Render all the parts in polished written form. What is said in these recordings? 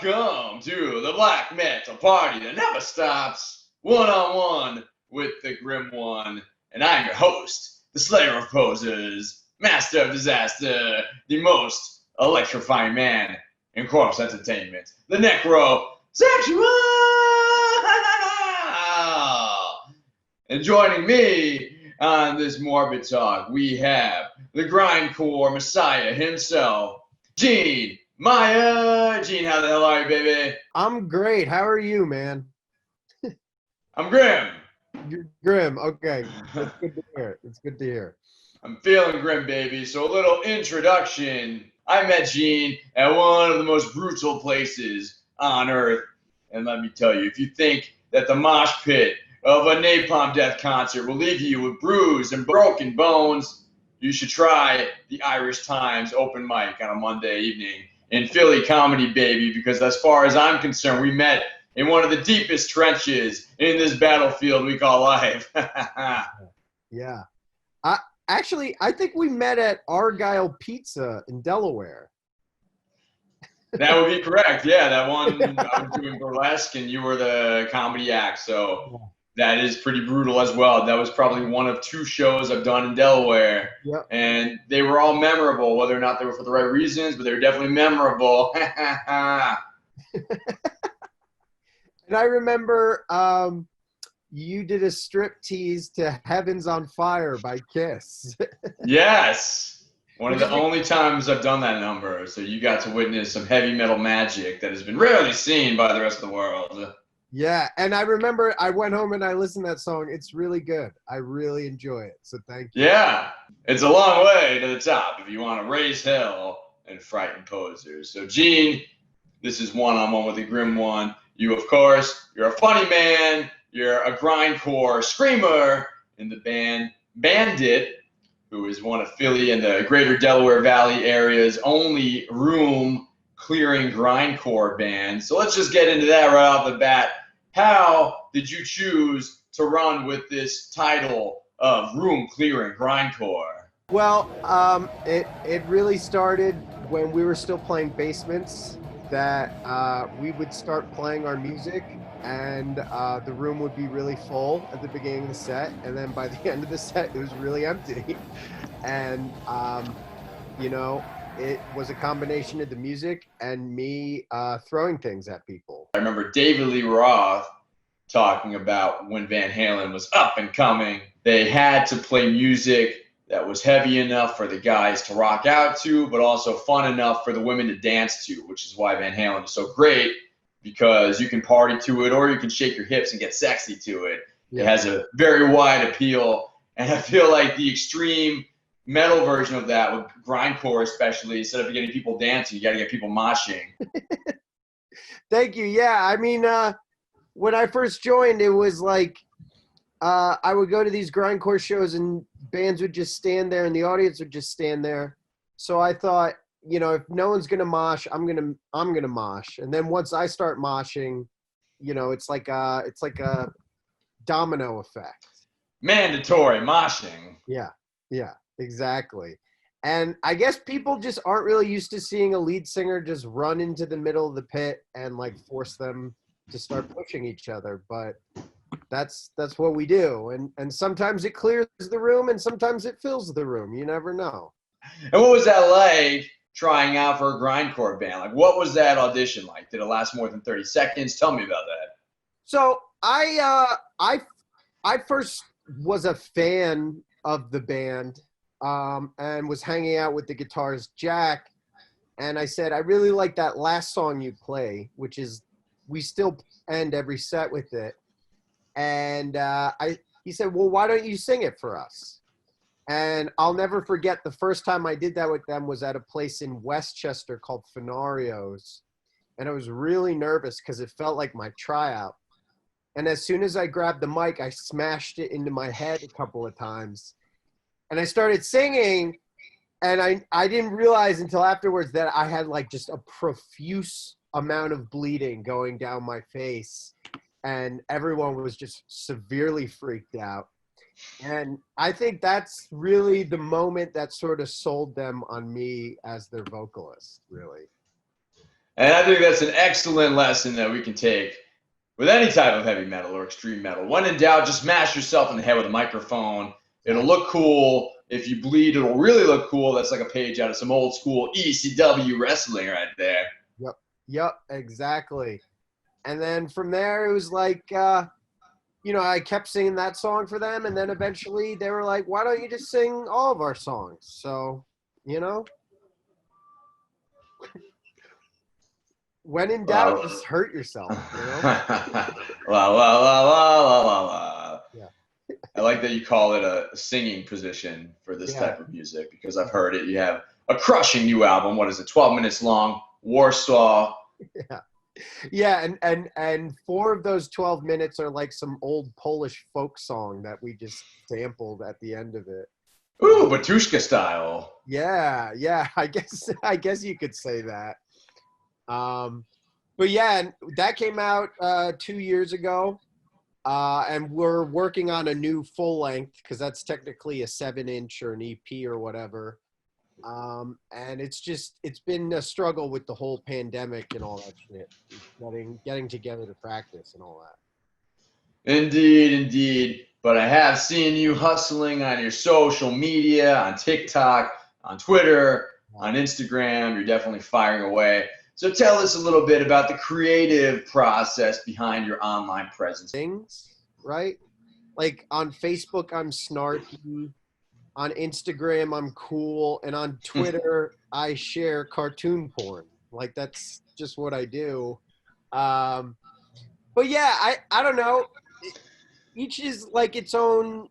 Welcome to the Black Metal Party that never stops, one-on-one with the Grim One. And I'm your host, the Slayer of Posers, Master of Disaster, the most electrifying man in corpse entertainment, the Necrosexual! And joining me on this morbid talk, we have the Grindcore Messiah himself, Gene Meyer. Gene, how the hell are you, baby? I'm great. How are you, man? I'm grim. You're grim. Okay. That's good to hear. It's good to hear. I'm feeling grim, baby. So a little introduction. I met Gene at one of the most brutal places on earth. And let me tell you, if you think that the mosh pit of a Napalm Death concert will leave you with bruised and broken bones, you should try the Irish Times open mic on a Monday evening in Philly comedy, baby, because as far as I'm concerned, we met in one of the deepest trenches in this battlefield we call life. Yeah. I think we met at Argyle Pizza in Delaware. That would be correct. Yeah, that one I was doing burlesque and you were the comedy act. So that is pretty brutal as well. That was probably one of two shows I've done in Delaware. Yep. And they were all memorable, whether or not they were for the right reasons, but they were definitely memorable. And I remember you did a strip tease to Heaven's on Fire by Kiss. Yes. One of the only times I've done that number. So you got to witness some heavy metal magic that has been rarely seen by the rest of the world. Yeah, and I remember I went home and I listened to that song. It's really good. I really enjoy it. So thank you. Yeah, it's a long way to the top if you want to raise hell and frighten posers. So Gene, this is one-on-one with the Grim One. You, of course, you're a funny man. You're a grindcore screamer in the band BANDIT, who is one of Philly and the greater Delaware Valley area's only room-clearing grindcore band. So let's just get into that right off the bat. How did you choose to run with this title of room-clearing grindcore? Well, it really started when we were still playing basements, that we would start playing our music and the room would be really full at the beginning of the set, and then by the end of the set it was really empty. And it was a combination of the music and me throwing things at people. I remember David Lee Roth talking about when Van Halen was up and coming, they had to play music that was heavy enough for the guys to rock out to, but also fun enough for the women to dance to, which is why Van Halen is so great, because you can party to it or you can shake your hips and get sexy to it. Yeah. It has a very wide appeal, and I feel like the extreme metal version of that, with grindcore especially, instead of getting people dancing, you got to get people moshing. Thank you. Yeah, I mean, when I first joined, it was like I would go to these grindcore shows and bands would just stand there and the audience would just stand there. So I thought, if no one's gonna mosh, I'm gonna mosh. And then once I start moshing, it's like a domino effect. Mandatory moshing. Yeah, exactly. And I guess people just aren't really used to seeing a lead singer just run into the middle of the pit and like force them to start pushing each other. But that's what we do. And sometimes it clears the room and sometimes it fills the room. You never know. And what was that like trying out for a grindcore band? Like, what was that audition like? Did it last more than 30 seconds? Tell me about that. So I first was a fan of the band and was hanging out with the guitarist Jack. And I said, I really like that last song you play, which is, we still end every set with it. And he said, well, why don't you sing it for us? And I'll never forget the first time I did that with them was at a place in Westchester called Fenario's. And I was really nervous because it felt like my tryout. And as soon as I grabbed the mic, I smashed it into my head a couple of times. And I started singing, and I didn't realize until afterwards that I had like just a profuse amount of bleeding going down my face. And everyone was just severely freaked out. And I think that's really the moment that sort of sold them on me as their vocalist, really. And I think that's an excellent lesson that we can take with any type of heavy metal or extreme metal. When in doubt, just smash yourself in the head with a microphone. It'll look cool. If you bleed, it'll really look cool. That's like a page out of some old school ECW wrestling right there. Yep, exactly. And then from there, it was like, I kept singing that song for them. And then eventually they were like, why don't you just sing all of our songs? So, when in doubt, just hurt yourself. La, la, la, la, la, la, la. Yeah. I like that you call it a singing position for this type of music because I've heard it. You have a crushing new album. What is it? 12 minutes long. Warsaw. Yeah, and 4 of those 12 minutes are like some old Polish folk song that we just sampled at the end of it. Ooh, Batushka style. Yeah, I guess you could say that. But yeah, and that came out 2 years ago, and we're working on a new full length because that's technically a 7-inch or an EP or whatever. And it's been a struggle with the whole pandemic and all that shit, getting together to practice and all that. Indeed. But I have seen you hustling on your social media, on TikTok, on Twitter, on Instagram. You're definitely firing away. So tell us a little bit about the creative process behind your online presence. Things, right? Like on Facebook, I'm snarky. On Instagram, I'm cool. And on Twitter, I share cartoon porn. Like, that's just what I do. But yeah, I don't know. Each is like its own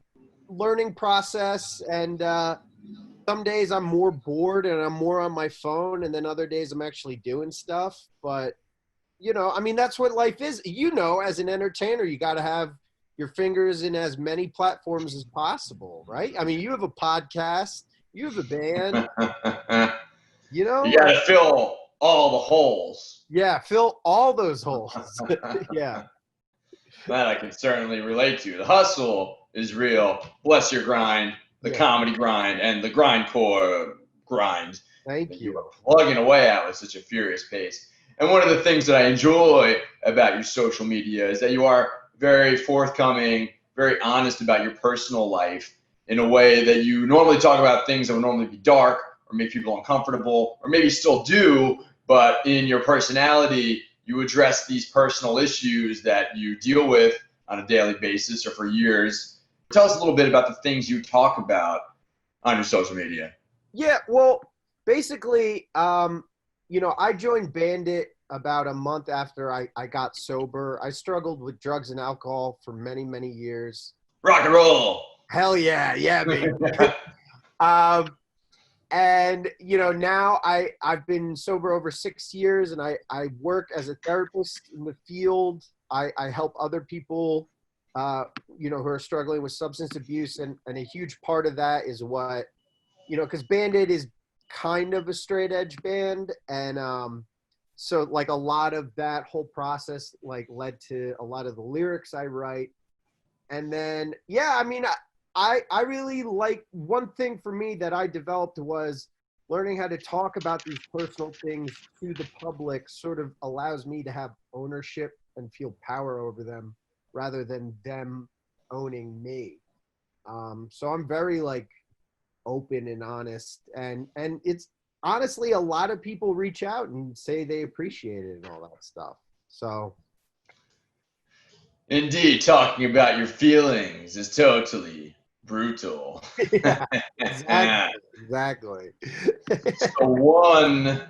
learning process. And some days I'm more bored and I'm more on my phone. And then other days I'm actually doing stuff. But, I mean, that's what life is. As an entertainer, you got to have your fingers in as many platforms as possible, right? I mean, you have a podcast, you have a band, You got to fill all the holes. Yeah, fill all those holes. Yeah. That I can certainly relate to. The hustle is real. Bless your grind, the comedy grind, and the grindcore grind. Thank you. You are plugging away at with such a furious pace. And one of the things that I enjoy about your social media is that you are very forthcoming, very honest about your personal life in a way that you normally talk about things that would normally be dark or make people uncomfortable, or maybe still do, but in your personality, you address these personal issues that you deal with on a daily basis or for years. Tell us a little bit about the things you talk about on your social media. Yeah, well, basically, I joined BANDIT about a month after I got sober. I struggled with drugs and alcohol for many, many years. Rock and roll. Hell yeah, baby. And, now I've been sober over 6 years, and I work as a therapist in the field. I help other people, who are struggling with substance abuse. And a huge part of that is what, because BANDIT is kind of a straight edge band. And so like a lot of that whole process like led to a lot of the lyrics I write. And then, yeah, I mean, I really like, one thing for me that I developed was learning how to talk about these personal things to the public sort of allows me to have ownership and feel power over them rather than them owning me. So I'm very like open and honest, and it's honestly a lot of people reach out and say they appreciate it and all that stuff. So indeed, talking about your feelings is totally brutal. Yeah, exactly. So one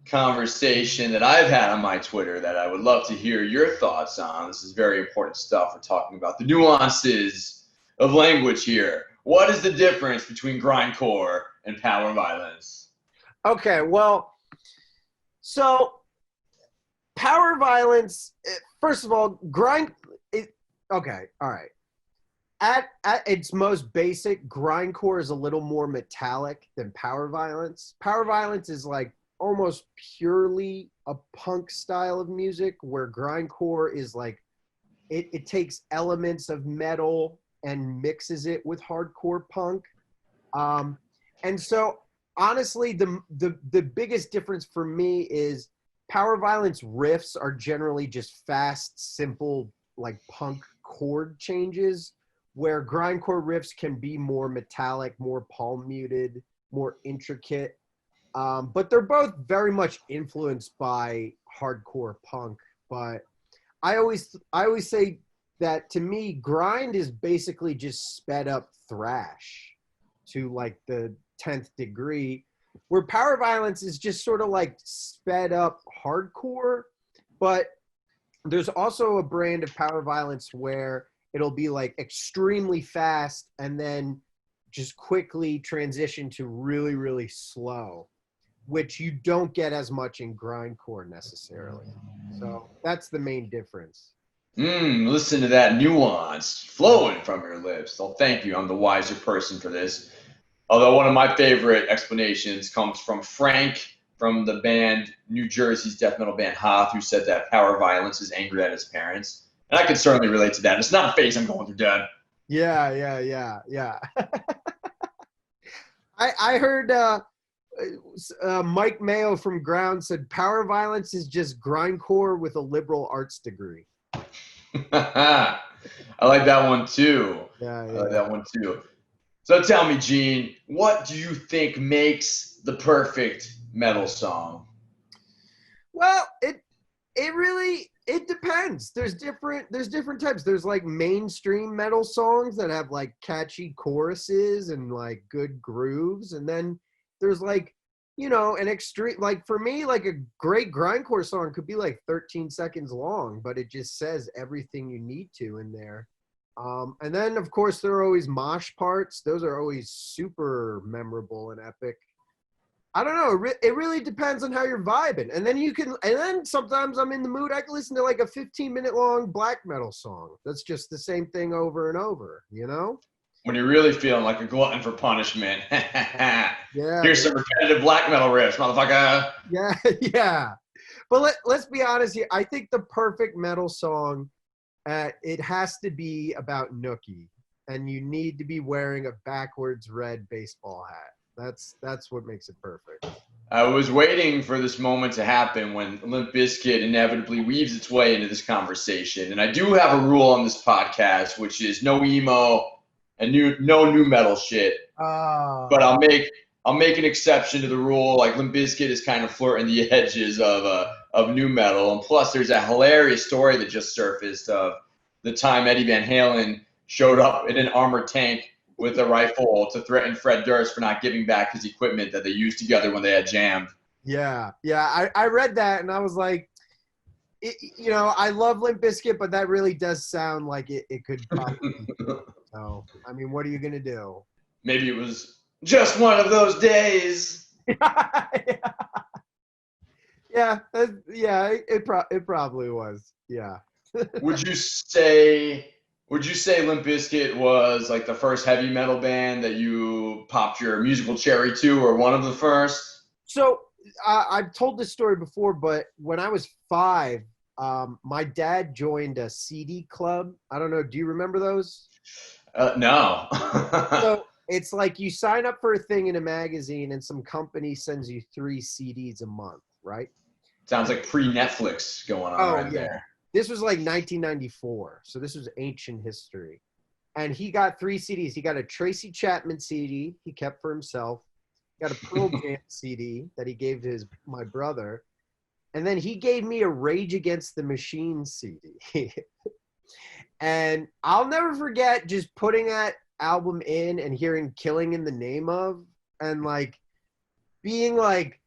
conversation that I've had on my Twitter that I would love to hear your thoughts on. This is very important stuff. We're talking about the nuances of language here. What is the difference between grindcore and power violence? Okay, well, so power violence, first of all, okay, all right. At its most basic, grindcore is a little more metallic than power violence. Power violence is like almost purely a punk style of music, where grindcore is like, it takes elements of metal and mixes it with hardcore punk. And so honestly, the biggest difference for me is Power Violence riffs are generally just fast, simple, like punk chord changes, where grindcore riffs can be more metallic, more palm muted, more intricate. But they're both very much influenced by hardcore punk. But I always say that to me, grind is basically just sped up thrash to like the 10th degree, where Power Violence is just sort of like sped up hardcore. But there's also a brand of Power Violence where it'll be like extremely fast and then just quickly transition to really, really slow, which you don't get as much in grindcore necessarily. So that's the main difference. Listen to that nuance flowing from your lips. Well, thank you. I'm the wiser person for this. Although one of my favorite explanations comes from Frank from the band New Jersey's death metal band Hoth, who said that Power Violence is angry at his parents. And I can certainly relate to that. It's not a phase I'm going through, Dad. Yeah. I heard Mike Mayo from Ground said Power Violence is just grindcore with a liberal arts degree. I like that one too. Yeah. I like that one too. So tell me, Gene, what do you think makes the perfect metal song? Well, it really depends. There's different types. There's like mainstream metal songs that have like catchy choruses and like good grooves, and then there's like, you know, an extreme, like for me, like a great grindcore song could be like 13 seconds long, but it just says everything you need to in there. And then of course there are always mosh parts. Those are always super memorable and epic. I don't know. It really depends on how you're vibing. And then sometimes I'm in the mood. I can listen to like a 15-minute long black metal song. That's just the same thing over and over, you know? When you're really feeling like a glutton for punishment. Yeah. Here's some repetitive black metal riffs, motherfucker. Yeah. But let's be honest here. I think the perfect metal song, it has to be about Nookie. And you need to be wearing a backwards red baseball hat. That's what makes it perfect. I was waiting for this moment to happen when Limp Bizkit inevitably weaves its way into this conversation. And I do have a rule on this podcast, which is no emo and no new metal shit. But I'll make an exception to the rule. Like Limp Bizkit is kind of flirting the edges of new metal. And plus, there's a hilarious story that just surfaced of the time Eddie Van Halen showed up in an armored tank with a rifle to threaten Fred Durst for not giving back his equipment that they used together when they had jammed. Yeah. I read that and I was like, you know, I love Limp Bizkit, but that really does sound like it could probably be. So, I mean, what are you going to do? Maybe it was just one of those days. Yeah, it probably was. Yeah. Would you say Limp Bizkit was like the first heavy metal band that you popped your musical cherry to, or one of the first? So I've told this story before, but when I was 5, my dad joined a CD club. I don't know. Do you remember those? No. So it's like you sign up for a thing in a magazine and some company sends you 3 CDs a month, right? Sounds like pre-Netflix going on there. This was like 1994, so this was ancient history. And he got 3 CDs. He got a Tracy Chapman CD he kept for himself. Got a Pearl Jam CD that he gave to my brother. And then he gave me a Rage Against the Machine CD. And I'll never forget just putting that album in and hearing Killing in the Name of, and like being like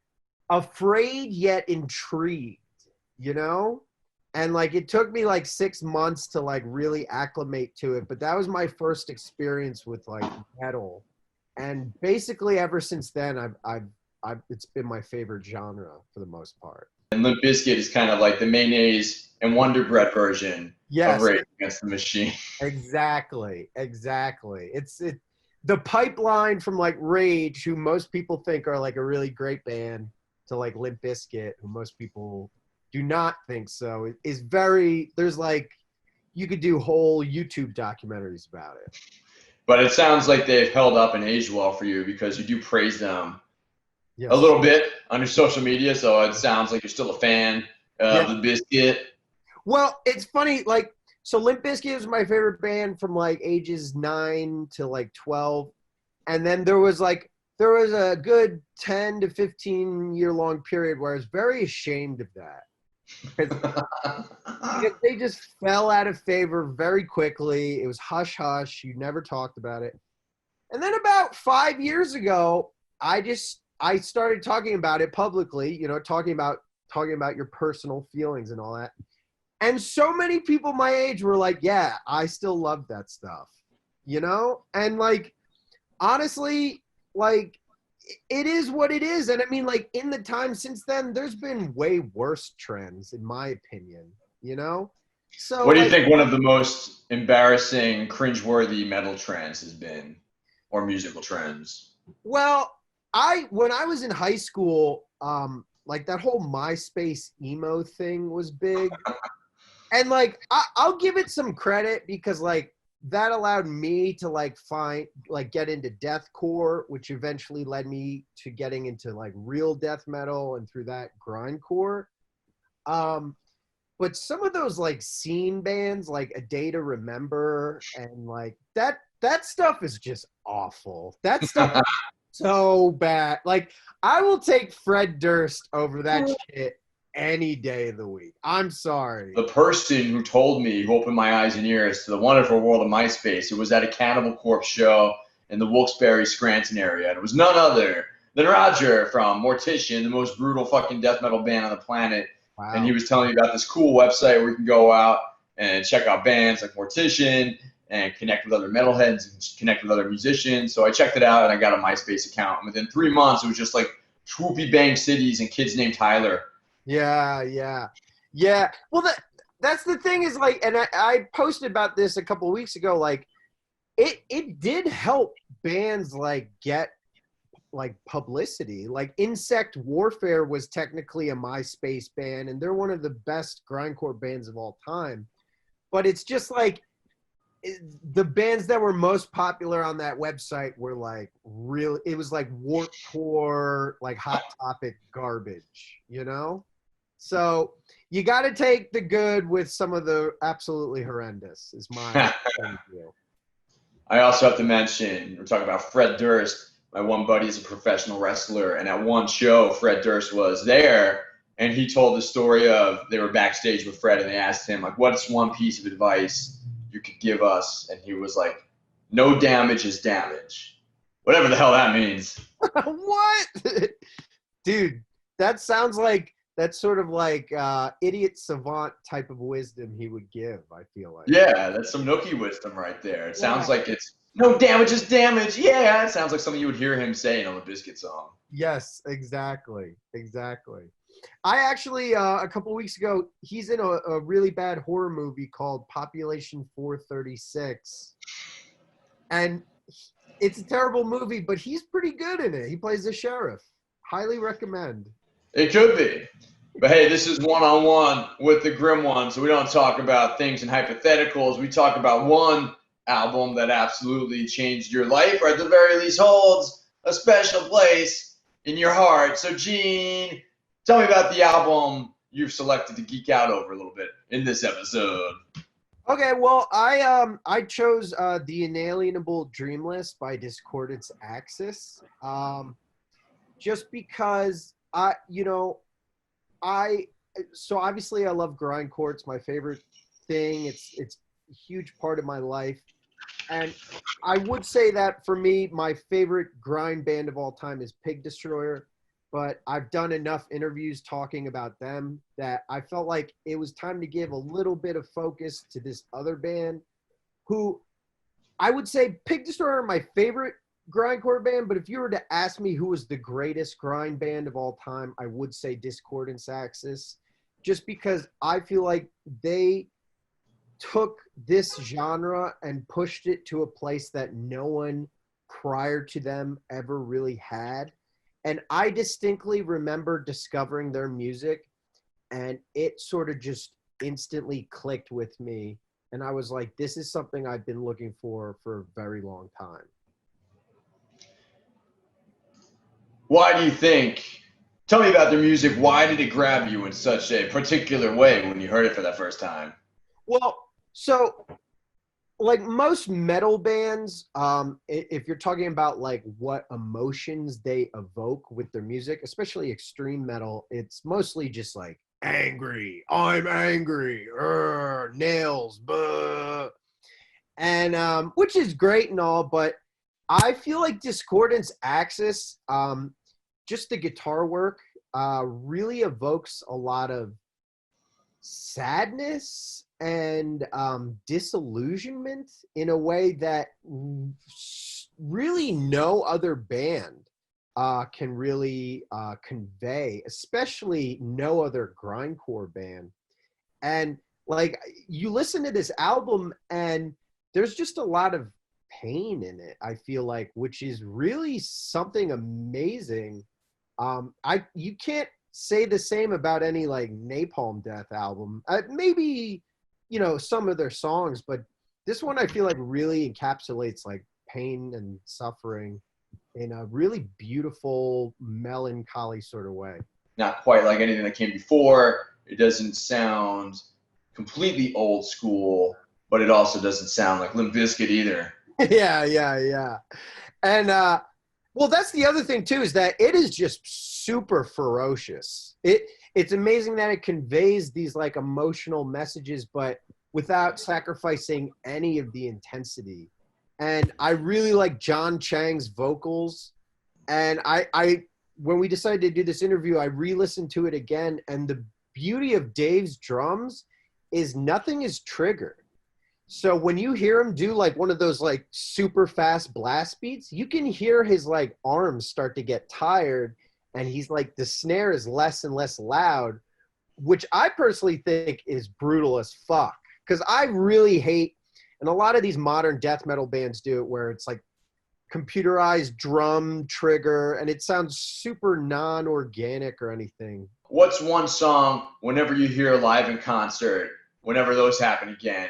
afraid yet intrigued, you know? And like it took me like 6 months to like really acclimate to it, but that was my first experience with like metal. And basically ever since then I've it's been my favorite genre for the most part. And Limp Bizkit is kind of like the mayonnaise and Wonder Bread version of Rage Against the Machine. Exactly. It's the pipeline from like Rage, who most people think are like a really great band, to like Limp Bizkit, who most people do not think so. Is very, there's like, you could do whole YouTube documentaries about it. But it sounds like they've held up and aged well for you, because you do praise them a Yes. little bit on your social media, so it sounds like you're still a fan of Yeah. the Biscuit. Well, it's funny, like, so Limp Bizkit was my favorite band from like ages 9 to like 12. And then there was a good 10 to 15 year long period where I was very ashamed of that. Because they just fell out of favor very quickly. It was hush hush. You never talked about it. And then about 5 years ago, I started talking about it publicly, talking about your personal feelings and all that. And so many people my age were like, yeah, I still love that stuff, And like, honestly, like, it is what it is. And I mean, like, in the time since then, there's been way worse trends, in my opinion. So, What do you like, think one of the most embarrassing, cringeworthy metal trends has been, or musical trends? well, when I was in high school, like that whole MySpace emo thing was big. And like, I'll give it some credit because like that allowed me to like get into deathcore, which eventually led me to getting into like real death metal and through that grindcore. But some of those like scene bands, like A Day to Remember, and like that stuff is just awful. That stuff is so bad. Like, I will take Fred Durst over that shit any day of the week. I'm sorry. The person who told me, who opened my eyes and ears to the wonderful world of MySpace, it was at a Cannibal Corpse show in the Wilkes-Barre, Scranton area. And it was none other than Roger from Mortician, the most brutal fucking death metal band on the planet. Wow. And he was telling me about this cool website where you can go out and check out bands like Mortician and connect with other metalheads and connect with other musicians. So I checked it out and I got a MySpace account. And within 3 months, it was just like swoopy bang cities and kids named Tyler. Yeah. Well, that's the thing is like, and I posted about this a couple of weeks ago. Like, it did help bands like get like publicity. Like Insect Warfare was technically a MySpace band, and they're one of the best grindcore bands of all time. But it's just like the bands that were most popular on that website were like real. It was like Warped Tour, like Hot Topic garbage. So you got to take the good with some of the absolutely horrendous. Is my point of view. I also have to mention, we're talking about Fred Durst. My one buddy is a professional wrestler, and at one show, Fred Durst was there, and he told the story of they were backstage with Fred, and they asked him, like, what's one piece of advice you could give us? And he was like, no damage is damage. Whatever the hell that means. What? Dude, that sounds like that's sort of like idiot savant type of wisdom he would give, I feel like. Yeah, that's some nookie wisdom right there. It sounds like it's no damage is damage. Yeah, it sounds like something you would hear him saying on the Biscuit song. Yes, exactly. I actually, a couple weeks ago, he's in a really bad horror movie called Population 436. And it's a terrible movie, but he's pretty good in it. He plays the sheriff. Highly recommend. It could be. But hey, this is one-on-one with the Grim One, so we don't talk about things in hypotheticals. We talk about one album that absolutely changed your life, or at the very least holds a special place in your heart. So, Gene, tell me about the album you've selected to geek out over a little bit in this episode. Okay, well, I chose The Inalienable Dreamless by Discordance Axis, just because so obviously I love grindcore. It's my favorite thing. It's a huge part of my life. And I would say that for me, my favorite grind band of all time is Pig Destroyer. But I've done enough interviews talking about them that I felt like it was time to give a little bit of focus to this other band who I would say Pig Destroyer are my favorite grindcore band, but if you were to ask me who was the greatest grind band of all time, I would say Discordance Axis, just because I feel like they took this genre and pushed it to a place that no one prior to them ever really had. And I distinctly remember discovering their music, and it sort of just instantly clicked with me. And I was like, this is something I've been looking for a very long time. Why do you think? Tell me about their music. Why did it grab you in such a particular way when you heard it for that first time? Well, so like most metal bands, if you're talking about like what emotions they evoke with their music, especially extreme metal, it's mostly just like angry, I'm angry, nails, buh. And which is great and all, but I feel like Discordance Axis, just the guitar work, really evokes a lot of sadness and disillusionment in a way that really no other band can really convey, especially no other grindcore band. And like you listen to this album and there's just a lot of pain in it, I feel like, which is really something amazing. You can't say the same about any like Napalm Death album. Maybe, you know, some of their songs, but this one I feel like really encapsulates like pain and suffering in a really beautiful, melancholy sort of way. Not quite like anything that came before. It doesn't sound completely old school, but it also doesn't sound like Limp Bizkit either. Yeah. And well, that's the other thing too, is that it is just super ferocious. It's amazing that it conveys these like emotional messages, but without sacrificing any of the intensity. And I really like John Chang's vocals. And I when we decided to do this interview, I re-listened to it again, and the beauty of Dave's drums is nothing is triggered. So when you hear him do like one of those like super fast blast beats, you can hear his like arms start to get tired, and he's like the snare is less and less loud, which I personally think is brutal as fuck. Because I really hate, and a lot of these modern death metal bands do it, where it's like computerized drum trigger, and it sounds super non-organic or anything. What's one song, whenever you hear live in concert, whenever those happen again,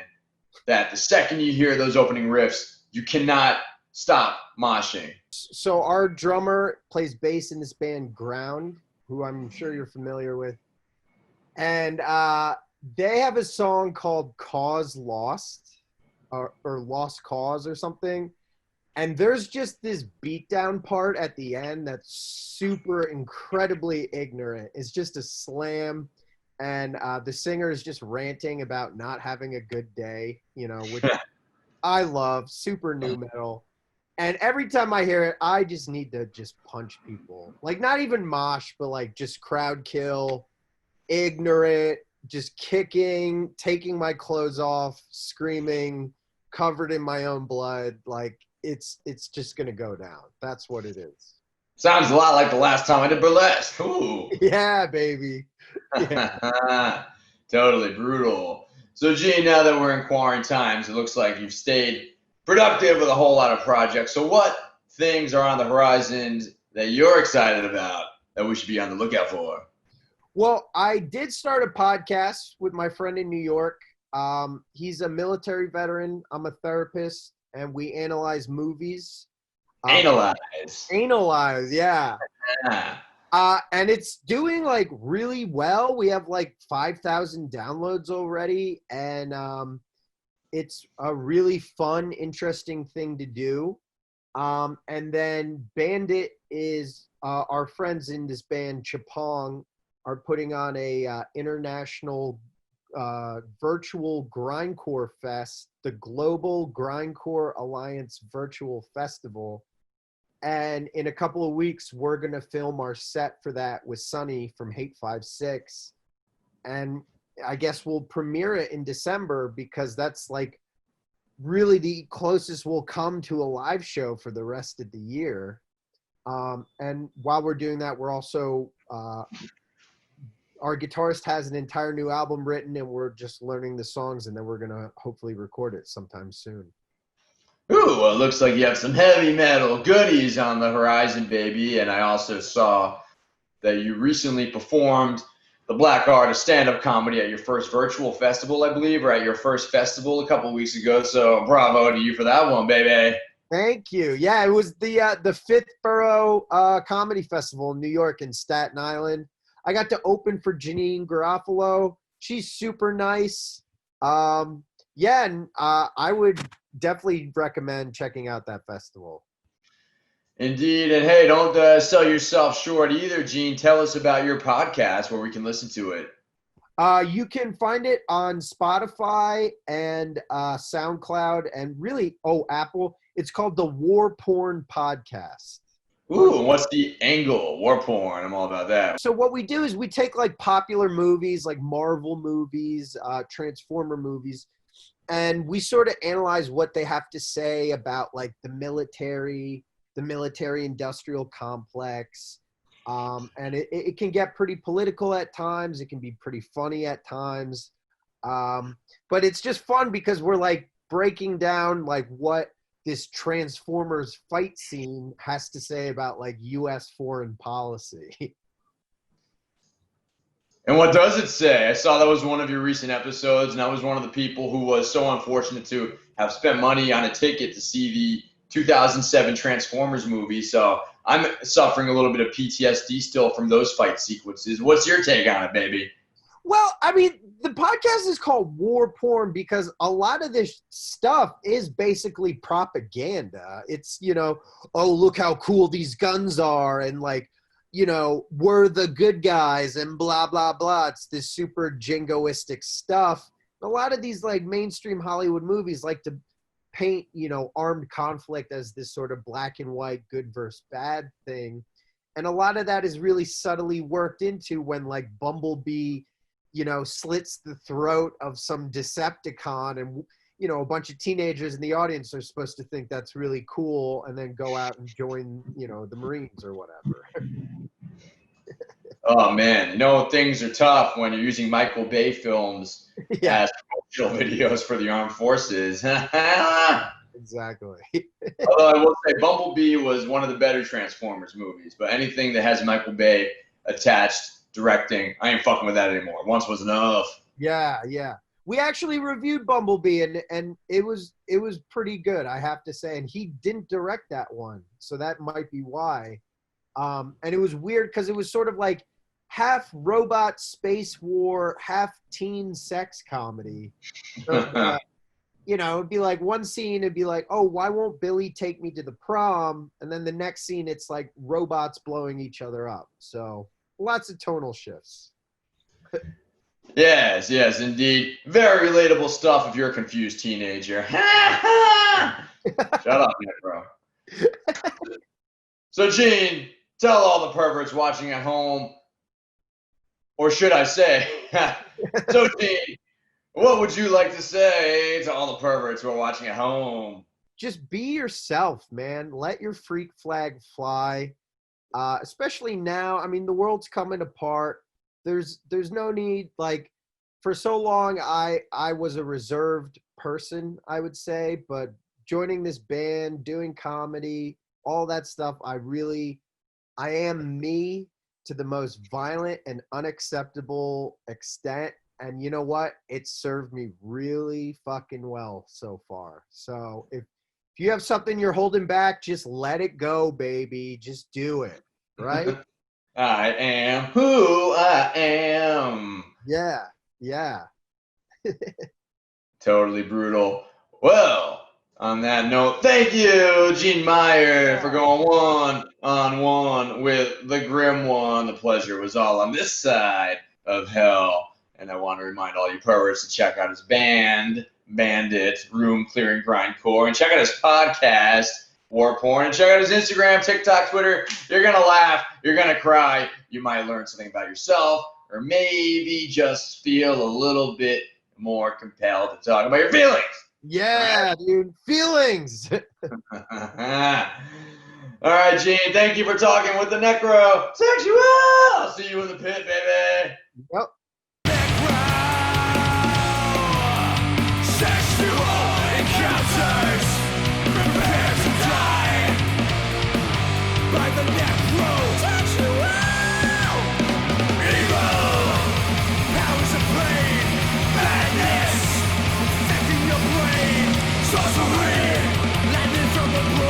that the second you hear those opening riffs, you cannot stop moshing? So our drummer plays bass in this band Ground, who I'm sure you're familiar with. And they have a song called Cause Lost, or Lost Cause or something. And there's just this beatdown part at the end that's super incredibly ignorant. It's just a slam. And the singer is just ranting about not having a good day, you know, which I love, super new metal. And every time I hear it, I just need to just punch people. Like, not even mosh, but like just crowd kill, ignorant, just kicking, taking my clothes off, screaming, covered in my own blood. Like, it's just going to go down. That's what it is. Sounds a lot like the last time I did burlesque. Ooh. Yeah, baby. Yeah. Totally brutal. So, Gene, now that we're in quarantine times, it looks like you've stayed productive with a whole lot of projects. So, what things are on the horizon that you're excited about that we should be on the lookout for? Well, I did start a podcast with my friend in New York. He's a military veteran. I'm a therapist, and we analyze movies. Analyze, yeah. And it's doing like really well. We have like 5,000 downloads already, and it's a really fun, interesting thing to do. And then Bandit is our friends in this band, Chapong, are putting on a international virtual Grindcore Fest, the Global Grindcore Alliance Virtual Festival. And in a couple of weeks, we're going to film our set for that with Sonny from Hate 56. And I guess we'll premiere it in December, because that's like really the closest we'll come to a live show for the rest of the year. And while we're doing that, we're also, our guitarist has an entire new album written, and we're just learning the songs, and then we're going to hopefully record it sometime soon. Ooh, well, it looks like you have some heavy metal goodies on the horizon, baby. And I also saw that you recently performed the Black Art of stand-up comedy at your first virtual festival, I believe, or at your first festival a couple of weeks ago. So bravo to you for that one, baby. Thank you. Yeah, it was the Fifth Borough Comedy Festival in New York in Staten Island. I got to open for Janine Garofalo. She's super nice. Yeah, and I would definitely recommend checking out that festival. Indeed. And hey, don't sell yourself short either, Gene. Tell us about your podcast where we can listen to it. You can find it on Spotify and SoundCloud and really, Apple. It's called the War Porn Podcast. Ooh, and what's the angle? War porn. I'm all about that. So what we do is we take like popular movies, like Marvel movies, Transformer movies, and we sort of analyze what they have to say about like the military industrial complex. And it can get pretty political at times. It can be pretty funny at times. But it's just fun because we're like breaking down like what this Transformers fight scene has to say about like U.S. foreign policy. And what does it say? I saw that was one of your recent episodes, and I was one of the people who was so unfortunate to have spent money on a ticket to see the 2007 Transformers movie. So I'm suffering a little bit of PTSD still from those fight sequences. What's your take on it, baby? Well, I mean, the podcast is called War Porn because a lot of this stuff is basically propaganda. It's, oh, look how cool these guns are, and like, we're the good guys and blah, blah, blah. It's this super jingoistic stuff. A lot of these like mainstream Hollywood movies like to paint, armed conflict as this sort of black and white, good versus bad thing. And a lot of that is really subtly worked into when like Bumblebee, slits the throat of some Decepticon, and, a bunch of teenagers in the audience are supposed to think that's really cool and then go out and join, the Marines or whatever. Oh, man. Things are tough when you're using Michael Bay films as promotional videos for the armed forces. Exactly. Although I will say Bumblebee was one of the better Transformers movies, but anything that has Michael Bay attached directing, I ain't fucking with that anymore. Once was enough. Yeah. We actually reviewed Bumblebee, and it was pretty good, I have to say. And he didn't direct that one, so that might be why. And it was weird because it was sort of like half robot space war, half teen sex comedy. So, it'd be like one scene, it'd be like, oh, why won't Billy take me to the prom? And then the next scene, it's like robots blowing each other up. So lots of tonal shifts. Yes, indeed. Very relatable stuff if you're a confused teenager. Shut up, Necro. So, Gene, tell all the perverts watching at home, or should I say, so, Gene, what would you like to say to all the perverts who are watching at home? Just be yourself, man. Let your freak flag fly. Especially now. I mean, the world's coming apart. There's no need, like, for so long I was a reserved person, I would say, but joining this band, doing comedy, all that stuff, I am me to the most violent and unacceptable extent. And you know what? It served me really fucking well so far. So if you have something you're holding back, just let it go, baby. Just do it, right? I am who I am. Yeah. Totally brutal. Well, on that note, thank you, Gene Meyer, for going one-on-one with the Grim One. The pleasure was all on this side of hell. And I want to remind all you perverts to check out his band, BANDIT, Room Clearing Grindcore, and check out his podcast, War Porn, and check out his Instagram, TikTok, Twitter. You're going to laugh. You're going to cry. You might learn something about yourself, or maybe just feel a little bit more compelled to talk about your feelings. Yeah, dude. Feelings. All right, Gene. Thank you for talking with the Necrosexual. I'll see you in the pit, baby. Yep. Sorcery, landing from the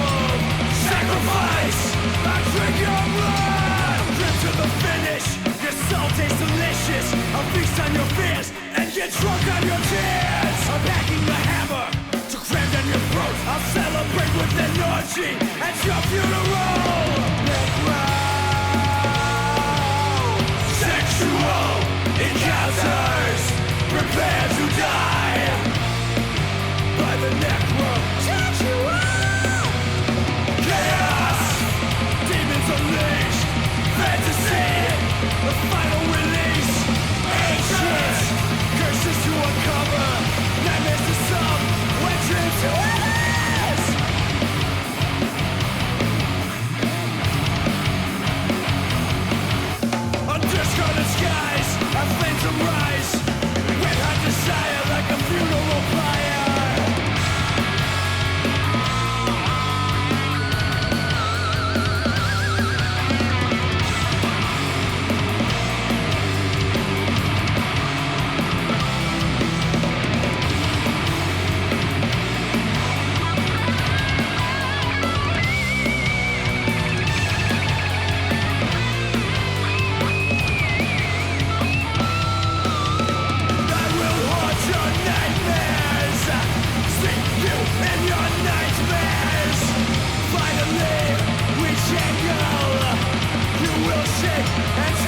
jingle. You will shake and